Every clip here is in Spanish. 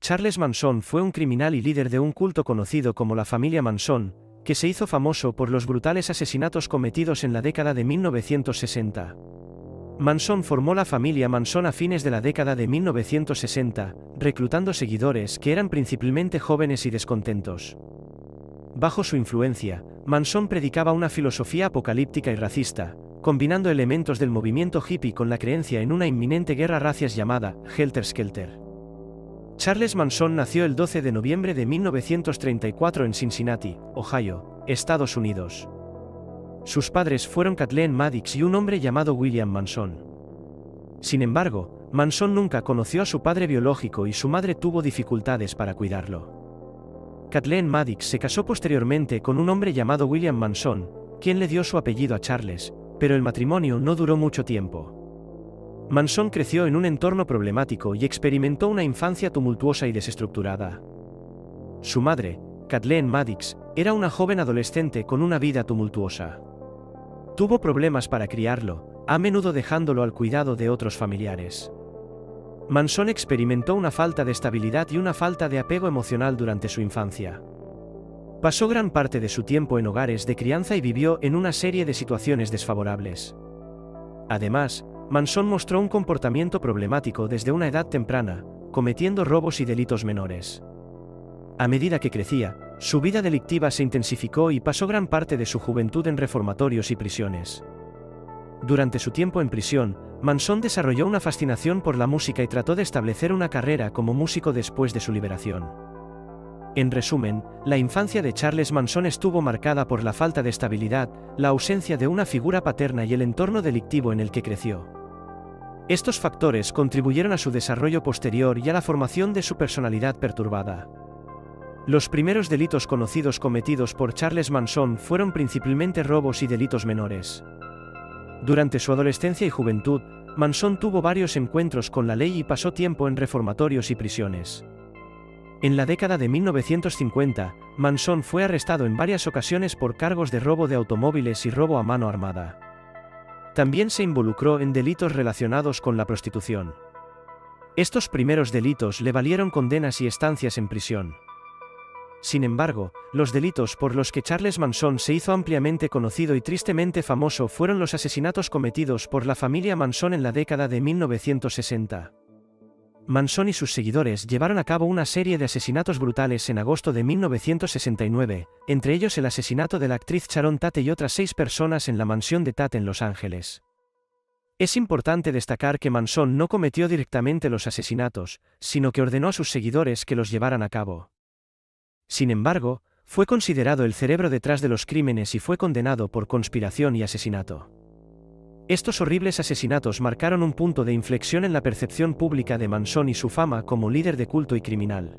Charles Manson fue un criminal y líder de un culto conocido como la familia Manson, que se hizo famoso por los brutales asesinatos cometidos en la década de 1960. Manson formó la familia Manson a fines de la década de 1960, reclutando seguidores que eran principalmente jóvenes y descontentos. Bajo su influencia, Manson predicaba una filosofía apocalíptica y racista, combinando elementos del movimiento hippie con la creencia en una inminente guerra racias llamada Helter Skelter. Charles Manson nació el 12 de noviembre de 1934 en Cincinnati, Ohio, Estados Unidos. Sus padres fueron Kathleen Maddox y un hombre llamado William Manson. Sin embargo, Manson nunca conoció a su padre biológico y su madre tuvo dificultades para cuidarlo. Kathleen Maddox se casó posteriormente con un hombre llamado William Manson, quien le dio su apellido a Charles, pero el matrimonio no duró mucho tiempo. Manson creció en un entorno problemático y experimentó una infancia tumultuosa y desestructurada. Su madre, Kathleen Maddox, era una joven adolescente con una vida tumultuosa. Tuvo problemas para criarlo, a menudo dejándolo al cuidado de otros familiares. Manson experimentó una falta de estabilidad y una falta de apego emocional durante su infancia. Pasó gran parte de su tiempo en hogares de crianza y vivió en una serie de situaciones desfavorables. Además, Manson mostró un comportamiento problemático desde una edad temprana, cometiendo robos y delitos menores. A medida que crecía, su vida delictiva se intensificó y pasó gran parte de su juventud en reformatorios y prisiones. Durante su tiempo en prisión, Manson desarrolló una fascinación por la música y trató de establecer una carrera como músico después de su liberación. En resumen, la infancia de Charles Manson estuvo marcada por la falta de estabilidad, la ausencia de una figura paterna y el entorno delictivo en el que creció. Estos factores contribuyeron a su desarrollo posterior y a la formación de su personalidad perturbada. Los primeros delitos conocidos cometidos por Charles Manson fueron principalmente robos y delitos menores. Durante su adolescencia y juventud, Manson tuvo varios encuentros con la ley y pasó tiempo en reformatorios y prisiones. En la década de 1950, Manson fue arrestado en varias ocasiones por cargos de robo de automóviles y robo a mano armada. También se involucró en delitos relacionados con la prostitución. Estos primeros delitos le valieron condenas y estancias en prisión. Sin embargo, los delitos por los que Charles Manson se hizo ampliamente conocido y tristemente famoso fueron los asesinatos cometidos por la familia Manson en la década de 1960. Manson y sus seguidores llevaron a cabo una serie de asesinatos brutales en agosto de 1969, entre ellos el asesinato de la actriz Sharon Tate y otras 6 personas en la mansión de Tate en Los Ángeles. Es importante destacar que Manson no cometió directamente los asesinatos, sino que ordenó a sus seguidores que los llevaran a cabo. Sin embargo, fue considerado el cerebro detrás de los crímenes y fue condenado por conspiración y asesinato. Estos horribles asesinatos marcaron un punto de inflexión en la percepción pública de Manson y su fama como líder de culto y criminal.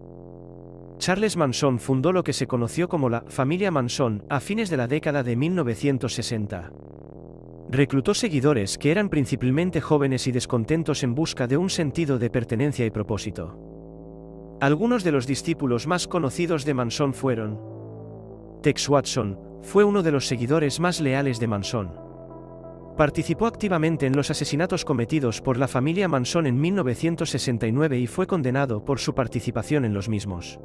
Charles Manson fundó lo que se conoció como la familia Manson a fines de la década de 1960. Reclutó seguidores que eran principalmente jóvenes y descontentos en busca de un sentido de pertenencia y propósito. Algunos de los discípulos más conocidos de Manson fueron: Tex Watson fue uno de los seguidores más leales de Manson. Participó activamente en los asesinatos cometidos por la familia Manson en 1969 y fue condenado por su participación en los mismos.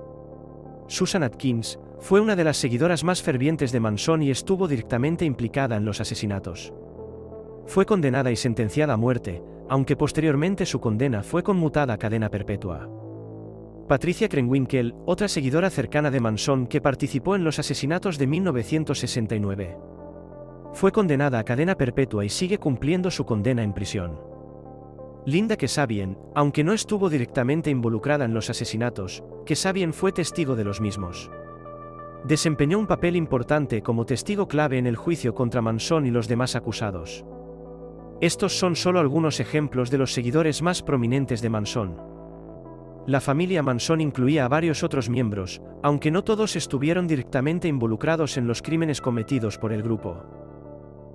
Susan Atkins fue una de las seguidoras más fervientes de Manson y estuvo directamente implicada en los asesinatos. Fue condenada y sentenciada a muerte, aunque posteriormente su condena fue conmutada a cadena perpetua. Patricia Krenwinkel, otra seguidora cercana de Manson que participó en los asesinatos de 1969. Fue condenada a cadena perpetua y sigue cumpliendo su condena en prisión. Linda Kasabian, aunque no estuvo directamente involucrada en los asesinatos, Kasabian fue testigo de los mismos. Desempeñó un papel importante como testigo clave en el juicio contra Manson y los demás acusados. Estos son solo algunos ejemplos de los seguidores más prominentes de Manson. La familia Manson incluía a varios otros miembros, aunque no todos estuvieron directamente involucrados en los crímenes cometidos por el grupo.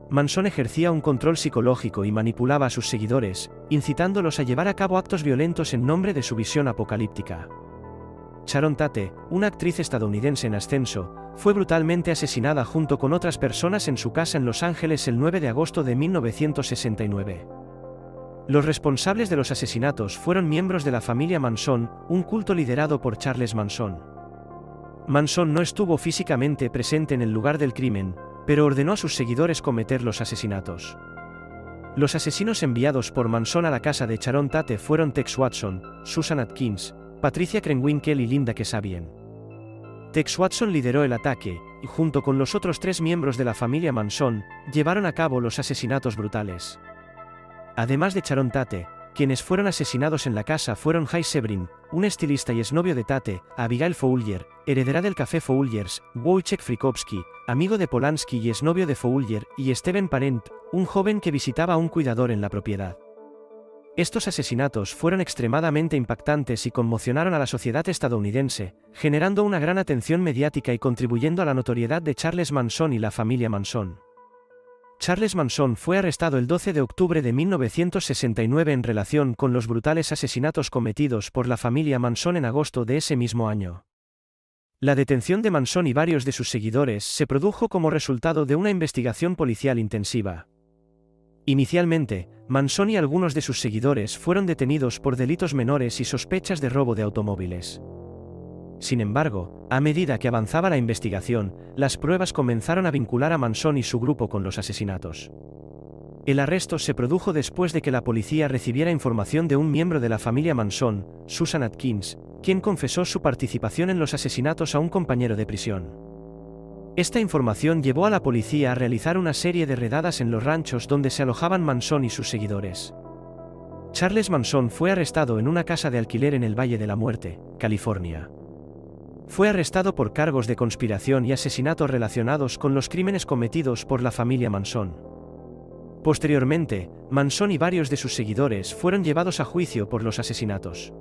Manson ejercía un control psicológico y manipulaba a sus seguidores, incitándolos a llevar a cabo actos violentos en nombre de su visión apocalíptica. Sharon Tate, una actriz estadounidense en ascenso, fue brutalmente asesinada junto con otras personas en su casa en Los Ángeles el 9 de agosto de 1969. Los responsables de los asesinatos fueron miembros de la familia Manson, un culto liderado por Charles Manson. Manson no estuvo físicamente presente en el lugar del crimen, pero ordenó a sus seguidores cometer los asesinatos. Los asesinos enviados por Manson a la casa de Sharon Tate fueron Tex Watson, Susan Atkins, Patricia Krenwinkel y Linda Kasabian. Tex Watson lideró el ataque, y junto con los otros 3 miembros de la familia Manson, llevaron a cabo los asesinatos brutales. Además de Sharon Tate, quienes fueron asesinados en la casa fueron Jay Sebring, un estilista y exnovio de Tate, Abigail Fowler, heredera del café Fowlers, Wojciech Frykowski, amigo de Polanski y exnovio de Fowler, y Steven Parent, un joven que visitaba a un cuidador en la propiedad. Estos asesinatos fueron extremadamente impactantes y conmocionaron a la sociedad estadounidense, generando una gran atención mediática y contribuyendo a la notoriedad de Charles Manson y la familia Manson. Charles Manson fue arrestado el 12 de octubre de 1969 en relación con los brutales asesinatos cometidos por la familia Manson en agosto de ese mismo año. La detención de Manson y varios de sus seguidores se produjo como resultado de una investigación policial intensiva. Inicialmente, Manson y algunos de sus seguidores fueron detenidos por delitos menores y sospechas de robo de automóviles. Sin embargo, a medida que avanzaba la investigación, las pruebas comenzaron a vincular a Manson y su grupo con los asesinatos. El arresto se produjo después de que la policía recibiera información de un miembro de la familia Manson, Susan Atkins, quien confesó su participación en los asesinatos a un compañero de prisión. Esta información llevó a la policía a realizar una serie de redadas en los ranchos donde se alojaban Manson y sus seguidores. Charles Manson fue arrestado en una casa de alquiler en el Valle de la Muerte, California. Fue arrestado por cargos de conspiración y asesinato relacionados con los crímenes cometidos por la familia Manson. Posteriormente, Manson y varios de sus seguidores fueron llevados a juicio por los asesinatos.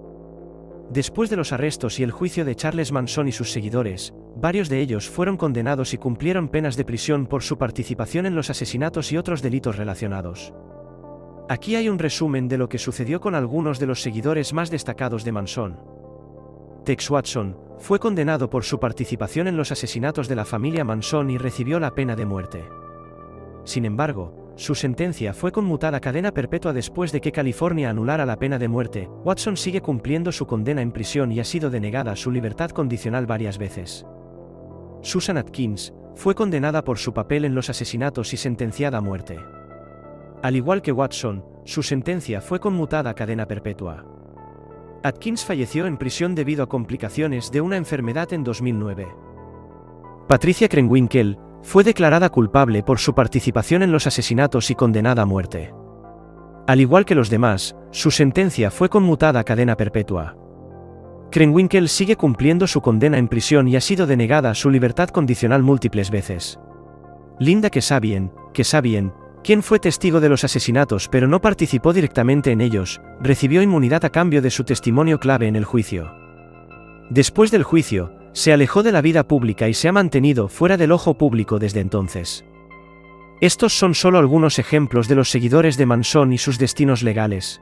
Después de los arrestos y el juicio de Charles Manson y sus seguidores, varios de ellos fueron condenados y cumplieron penas de prisión por su participación en los asesinatos y otros delitos relacionados. Aquí hay un resumen de lo que sucedió con algunos de los seguidores más destacados de Manson. Tex Watson fue condenado por su participación en los asesinatos de la familia Manson y recibió la pena de muerte. Sin embargo, su sentencia fue conmutada a cadena perpetua después de que California anulara la pena de muerte. Watson sigue cumpliendo su condena en prisión y ha sido denegada su libertad condicional varias veces. Susan Atkins fue condenada por su papel en los asesinatos y sentenciada a muerte. Al igual que Watson, su sentencia fue conmutada a cadena perpetua. Atkins falleció en prisión debido a complicaciones de una enfermedad en 2009. Patricia Krenwinkel fue declarada culpable por su participación en los asesinatos y condenada a muerte. Al igual que los demás, su sentencia fue conmutada a cadena perpetua. Krenwinkel sigue cumpliendo su condena en prisión y ha sido denegada su libertad condicional múltiples veces. Linda Kasabian, quien fue testigo de los asesinatos pero no participó directamente en ellos, recibió inmunidad a cambio de su testimonio clave en el juicio. Después del juicio, se alejó de la vida pública y se ha mantenido fuera del ojo público desde entonces. Estos son solo algunos ejemplos de los seguidores de Manson y sus destinos legales.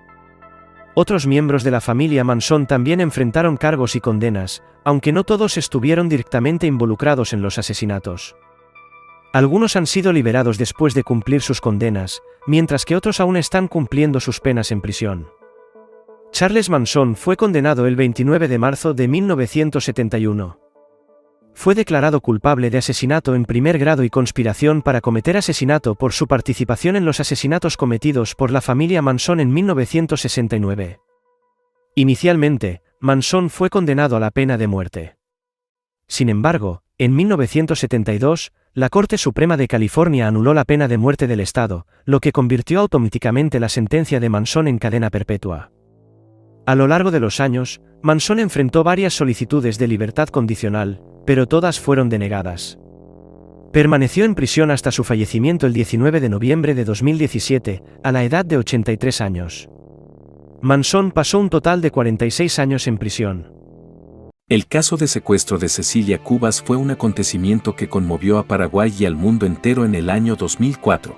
Otros miembros de la familia Manson también enfrentaron cargos y condenas, aunque no todos estuvieron directamente involucrados en los asesinatos. Algunos han sido liberados después de cumplir sus condenas, mientras que otros aún están cumpliendo sus penas en prisión. Charles Manson fue condenado el 29 de marzo de 1971. Fue declarado culpable de asesinato en primer grado y conspiración para cometer asesinato por su participación en los asesinatos cometidos por la familia Manson en 1969. Inicialmente, Manson fue condenado a la pena de muerte. Sin embargo, en 1972, la Corte Suprema de California anuló la pena de muerte del Estado, lo que convirtió automáticamente la sentencia de Manson en cadena perpetua. A lo largo de los años, Manson enfrentó varias solicitudes de libertad condicional, pero todas fueron denegadas. Permaneció en prisión hasta su fallecimiento el 19 de noviembre de 2017, a la edad de 83 años. Manson pasó un total de 46 años en prisión. El caso de secuestro de Cecilia Cubas fue un acontecimiento que conmovió a Paraguay y al mundo entero en el año 2004.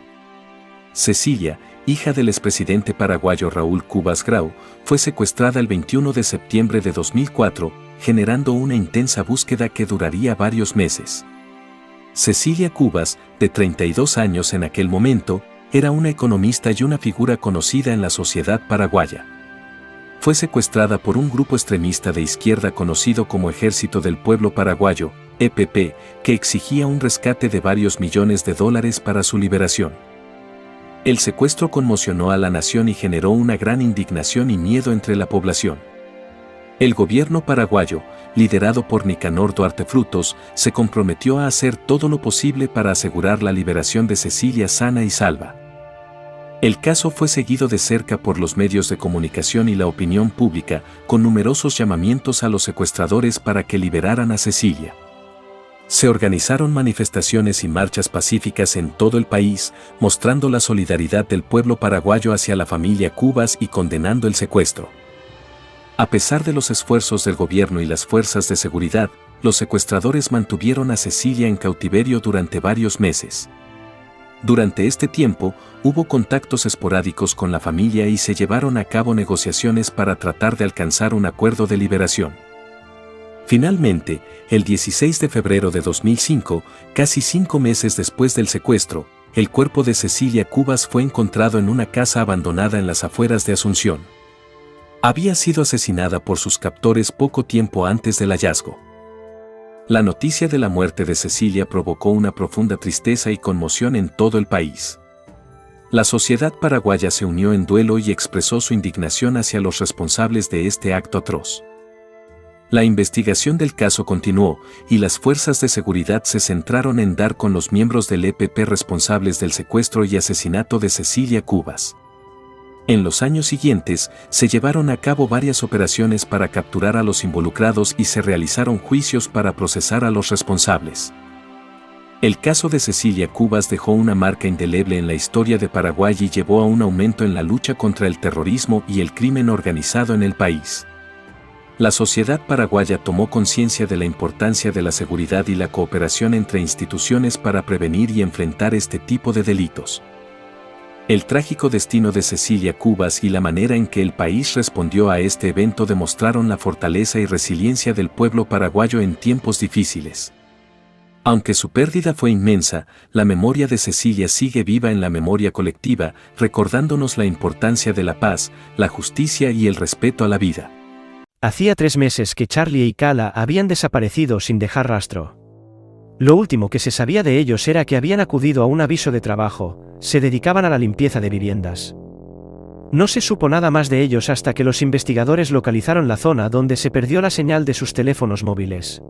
Cecilia, hija del expresidente paraguayo Raúl Cubas Grau, fue secuestrada el 21 de septiembre de 2004, generando una intensa búsqueda que duraría varios meses. Cecilia Cubas, de 32 años en aquel momento, era una economista y una figura conocida en la sociedad paraguaya. Fue secuestrada por un grupo extremista de izquierda conocido como Ejército del Pueblo Paraguayo, EPP, que exigía un rescate de varios millones de dólares para su liberación. El secuestro conmocionó a la nación y generó una gran indignación y miedo entre la población. El gobierno paraguayo, liderado por Nicanor Duarte Frutos, se comprometió a hacer todo lo posible para asegurar la liberación de Cecilia sana y salva. El caso fue seguido de cerca por los medios de comunicación y la opinión pública, con numerosos llamamientos a los secuestradores para que liberaran a Cecilia. Se organizaron manifestaciones y marchas pacíficas en todo el país, mostrando la solidaridad del pueblo paraguayo hacia la familia Cubas y condenando el secuestro. A pesar de los esfuerzos del gobierno y las fuerzas de seguridad, los secuestradores mantuvieron a Cecilia en cautiverio durante varios meses. Durante este tiempo, hubo contactos esporádicos con la familia y se llevaron a cabo negociaciones para tratar de alcanzar un acuerdo de liberación. Finalmente, el 16 de febrero de 2005, casi 5 meses después del secuestro, el cuerpo de Cecilia Cubas fue encontrado en una casa abandonada en las afueras de Asunción. Había sido asesinada por sus captores poco tiempo antes del hallazgo. La noticia de la muerte de Cecilia provocó una profunda tristeza y conmoción en todo el país. La sociedad paraguaya se unió en duelo y expresó su indignación hacia los responsables de este acto atroz. La investigación del caso continuó y las fuerzas de seguridad se centraron en dar con los miembros del EPP responsables del secuestro y asesinato de Cecilia Cubas. En los años siguientes, se llevaron a cabo varias operaciones para capturar a los involucrados y se realizaron juicios para procesar a los responsables. El caso de Cecilia Cubas dejó una marca indeleble en la historia de Paraguay y llevó a un aumento en la lucha contra el terrorismo y el crimen organizado en el país. La sociedad paraguaya tomó conciencia de la importancia de la seguridad y la cooperación entre instituciones para prevenir y enfrentar este tipo de delitos. El trágico destino de Cecilia Cubas y la manera en que el país respondió a este evento demostraron la fortaleza y resiliencia del pueblo paraguayo en tiempos difíciles. Aunque su pérdida fue inmensa, la memoria de Cecilia sigue viva en la memoria colectiva, recordándonos la importancia de la paz, la justicia y el respeto a la vida. Hacía 3 meses que Charlie y Cala habían desaparecido sin dejar rastro. Lo último que se sabía de ellos era que habían acudido a un aviso de trabajo, se dedicaban a la limpieza de viviendas. No se supo nada más de ellos hasta que los investigadores localizaron la zona donde se perdió la señal de sus teléfonos móviles.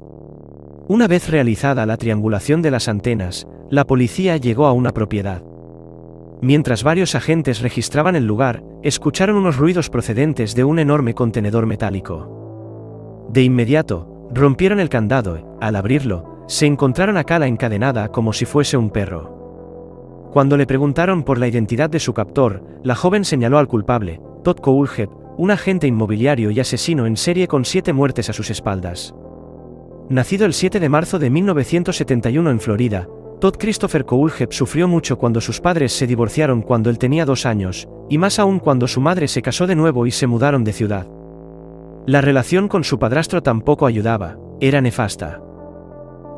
Una vez realizada la triangulación de las antenas, la policía llegó a una propiedad. Mientras varios agentes registraban el lugar, escucharon unos ruidos procedentes de un enorme contenedor metálico. De inmediato, rompieron el candado, al abrirlo, se encontraron a Cala encadenada como si fuese un perro. Cuando le preguntaron por la identidad de su captor, la joven señaló al culpable, Todd Koulheb, un agente inmobiliario y asesino en serie con 7 muertes a sus espaldas. Nacido el 7 de marzo de 1971 en Florida, Todd Christopher Koulheb sufrió mucho cuando sus padres se divorciaron cuando él tenía 2 años, y más aún cuando su madre se casó de nuevo y se mudaron de ciudad. La relación con su padrastro tampoco ayudaba, era nefasta.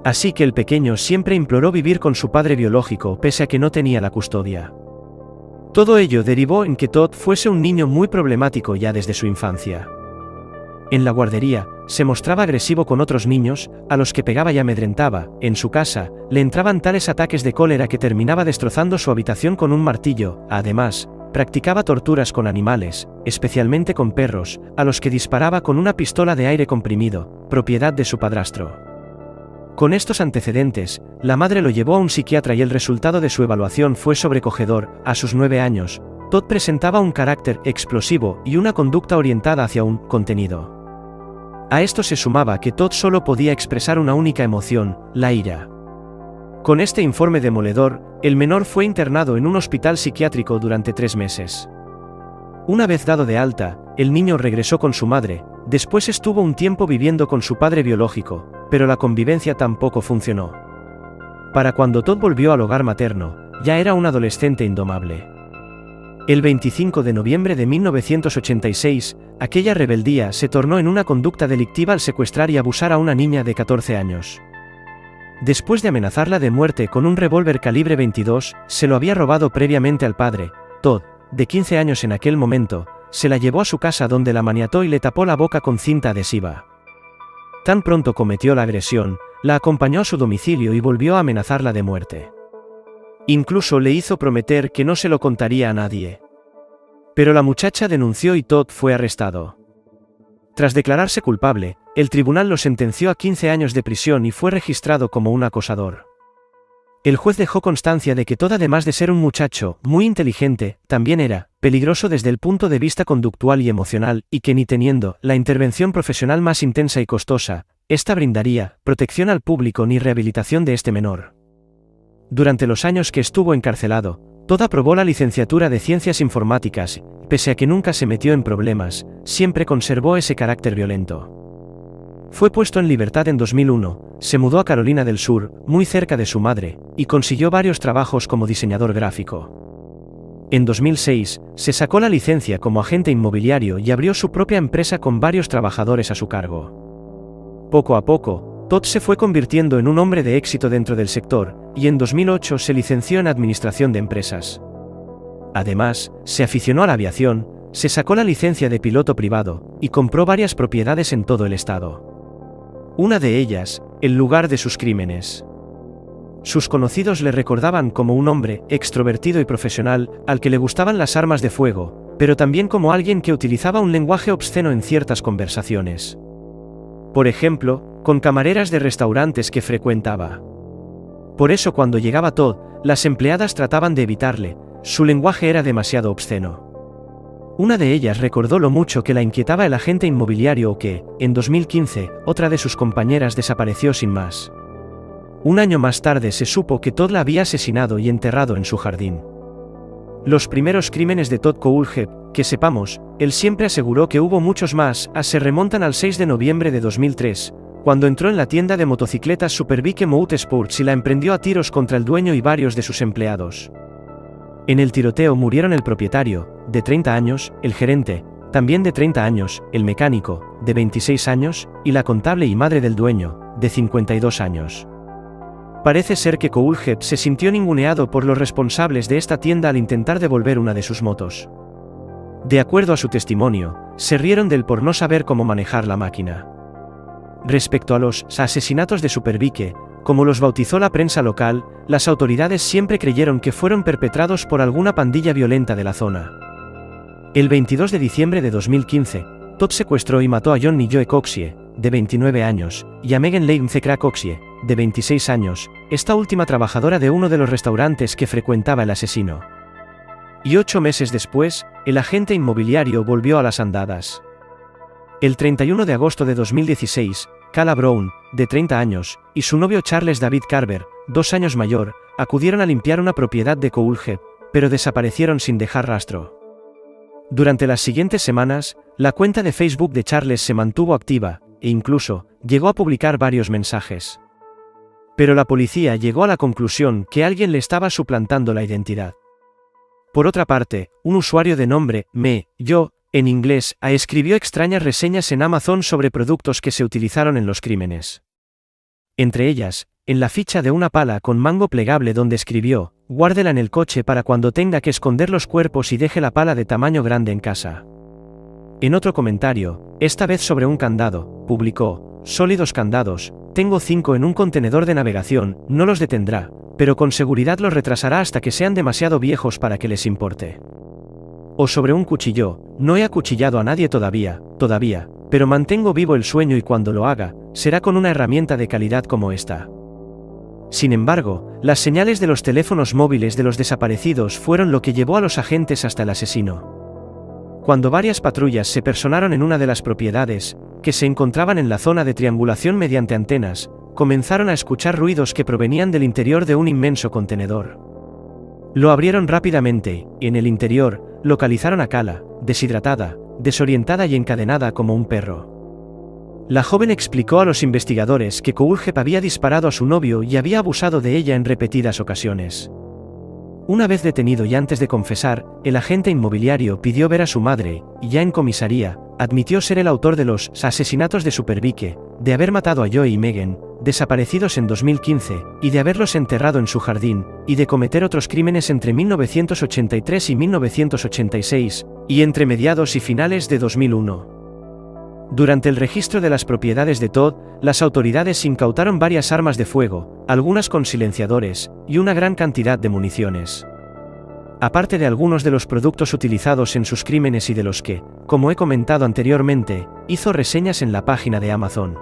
Así que el pequeño siempre imploró vivir con su padre biológico pese a que no tenía la custodia. Todo ello derivó en que Todd fuese un niño muy problemático ya desde su infancia. En la guardería, se mostraba agresivo con otros niños, a los que pegaba y amedrentaba. En su casa, le entraban tales ataques de cólera que terminaba destrozando su habitación con un martillo. Además, practicaba torturas con animales, especialmente con perros, a los que disparaba con una pistola de aire comprimido, propiedad de su padrastro. Con estos antecedentes, la madre lo llevó a un psiquiatra y el resultado de su evaluación fue sobrecogedor. A sus 9 años, Todd presentaba un carácter explosivo y una conducta orientada hacia un contenido. A esto se sumaba que Todd solo podía expresar una única emoción, la ira. Con este informe demoledor, el menor fue internado en un hospital psiquiátrico durante 3 meses. Una vez dado de alta, el niño regresó con su madre, después estuvo un tiempo viviendo con su padre biológico, pero la convivencia tampoco funcionó. Para cuando Todd volvió al hogar materno, ya era un adolescente indomable. El 25 de noviembre de 1986, aquella rebeldía se tornó en una conducta delictiva al secuestrar y abusar a una niña de 14 años. Después de amenazarla de muerte con un revólver calibre 22, se lo había robado previamente al padre, Todd, de 15 años en aquel momento, se la llevó a su casa donde la maniató y le tapó la boca con cinta adhesiva. Tan pronto cometió la agresión, la acompañó a su domicilio y volvió a amenazarla de muerte. Incluso le hizo prometer que no se lo contaría a nadie. Pero la muchacha denunció y Todd fue arrestado. Tras declararse culpable, el tribunal lo sentenció a 15 años de prisión y fue registrado como un acosador. El juez dejó constancia de que Todd, además de ser un muchacho muy inteligente, también era peligroso desde el punto de vista conductual y emocional, y que ni teniendo la intervención profesional más intensa y costosa, esta brindaría protección al público ni rehabilitación de este menor. Durante los años que estuvo encarcelado, Todd aprobó la licenciatura de Ciencias Informáticas, pese a que nunca se metió en problemas, siempre conservó ese carácter violento. Fue puesto en libertad en 2001, se mudó a Carolina del Sur, muy cerca de su madre, y consiguió varios trabajos como diseñador gráfico. En 2006, se sacó la licencia como agente inmobiliario y abrió su propia empresa con varios trabajadores a su cargo. Poco a poco, Todd se fue convirtiendo en un hombre de éxito dentro del sector, y en 2008 se licenció en Administración de Empresas. Además, se aficionó a la aviación, se sacó la licencia de piloto privado, y compró varias propiedades en todo el estado. Una de ellas, el lugar de sus crímenes. Sus conocidos le recordaban como un hombre extrovertido y profesional, al que le gustaban las armas de fuego, pero también como alguien que utilizaba un lenguaje obsceno en ciertas conversaciones. Por ejemplo, con camareras de restaurantes que frecuentaba. Por eso cuando llegaba Todd, las empleadas trataban de evitarle, su lenguaje era demasiado obsceno. Una de ellas recordó lo mucho que la inquietaba el agente inmobiliario o que, en 2015, otra de sus compañeras desapareció sin más. Un año más tarde se supo que Todd la había asesinado y enterrado en su jardín. Los primeros crímenes de Todd Kohlhepp, que sepamos, él siempre aseguró que hubo muchos más, se remontan al 6 de noviembre de 2003, cuando entró en la tienda de motocicletas Superbike Motorsports y la emprendió a tiros contra el dueño y varios de sus empleados. En el tiroteo murieron el propietario, de 30 años, el gerente, también de 30 años, el mecánico, de 26 años, y la contable y madre del dueño, de 52 años. Parece ser que Kohlhepp se sintió ninguneado por los responsables de esta tienda al intentar devolver una de sus motos. De acuerdo a su testimonio, se rieron de él por no saber cómo manejar la máquina. Respecto a los asesinatos de Superbike, como los bautizó la prensa local, las autoridades siempre creyeron que fueron perpetrados por alguna pandilla violenta de la zona. El 22 de diciembre de 2015, Todd secuestró y mató a Johnny Joe Coxie, de 29 años, y a Megan Lane Zekra Coxie, de 26 años, esta última trabajadora de uno de los restaurantes que frecuentaba el asesino. Y 8 meses después, el agente inmobiliario volvió a las andadas. El 31 de agosto de 2016, Kala Brown, de 30 años, y su novio Charles David Carver, 2 años mayor, acudieron a limpiar una propiedad de Kohlhepp, pero desaparecieron sin dejar rastro. Durante las siguientes semanas, la cuenta de Facebook de Charles se mantuvo activa, e incluso, llegó a publicar varios mensajes. Pero la policía llegó a la conclusión que alguien le estaba suplantando la identidad. Por otra parte, un usuario de nombre Yo, en inglés, escribió extrañas reseñas en Amazon sobre productos que se utilizaron en los crímenes. Entre ellas, en la ficha de una pala con mango plegable donde escribió, guárdela en el coche para cuando tenga que esconder los cuerpos y deje la pala de tamaño grande en casa. En otro comentario, esta vez sobre un candado, publicó, sólidos candados, tengo 5 en un contenedor de navegación, no los detendrá, pero con seguridad los retrasará hasta que sean demasiado viejos para que les importe. O sobre un cuchillo, no he acuchillado a nadie todavía, pero mantengo vivo el sueño y cuando lo haga, será con una herramienta de calidad como esta. Sin embargo, las señales de los teléfonos móviles de los desaparecidos fueron lo que llevó a los agentes hasta el asesino. Cuando varias patrullas se personaron en una de las propiedades, que se encontraban en la zona de triangulación mediante antenas, comenzaron a escuchar ruidos que provenían del interior de un inmenso contenedor. Lo abrieron rápidamente, y en el interior, localizaron a Kala, deshidratada, desorientada y encadenada como un perro. La joven explicó a los investigadores que Kohlhepp había disparado a su novio y había abusado de ella en repetidas ocasiones. Una vez detenido y antes de confesar, el agente inmobiliario pidió ver a su madre, y ya en comisaría, admitió ser el autor de los asesinatos de Superbike, de haber matado a Joe y Megan, desaparecidos en 2015, y de haberlos enterrado en su jardín, y de cometer otros crímenes entre 1983 y 1986, y entre mediados y finales de 2001. Durante el registro de las propiedades de Todd, las autoridades incautaron varias armas de fuego, algunas con silenciadores, y una gran cantidad de municiones. Aparte de algunos de los productos utilizados en sus crímenes y de los que, como he comentado anteriormente, hizo reseñas en la página de Amazon.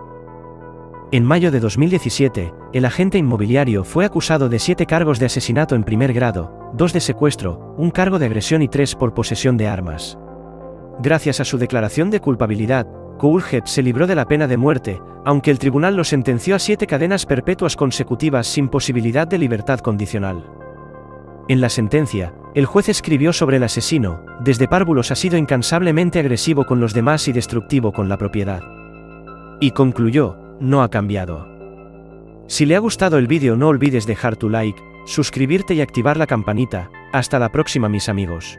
En mayo de 2017, el agente inmobiliario fue acusado de 7 cargos de asesinato en primer grado, 2 de secuestro, 1 cargo de agresión y 3 por posesión de armas. Gracias a su declaración de culpabilidad, Coolhead se libró de la pena de muerte, aunque el tribunal lo sentenció a 7 cadenas perpetuas consecutivas sin posibilidad de libertad condicional. En la sentencia, el juez escribió sobre el asesino: desde párvulos ha sido incansablemente agresivo con los demás y destructivo con la propiedad. Y concluyó: no ha cambiado. Si le ha gustado el vídeo, no olvides dejar tu like, suscribirte y activar la campanita. Hasta la próxima, mis amigos.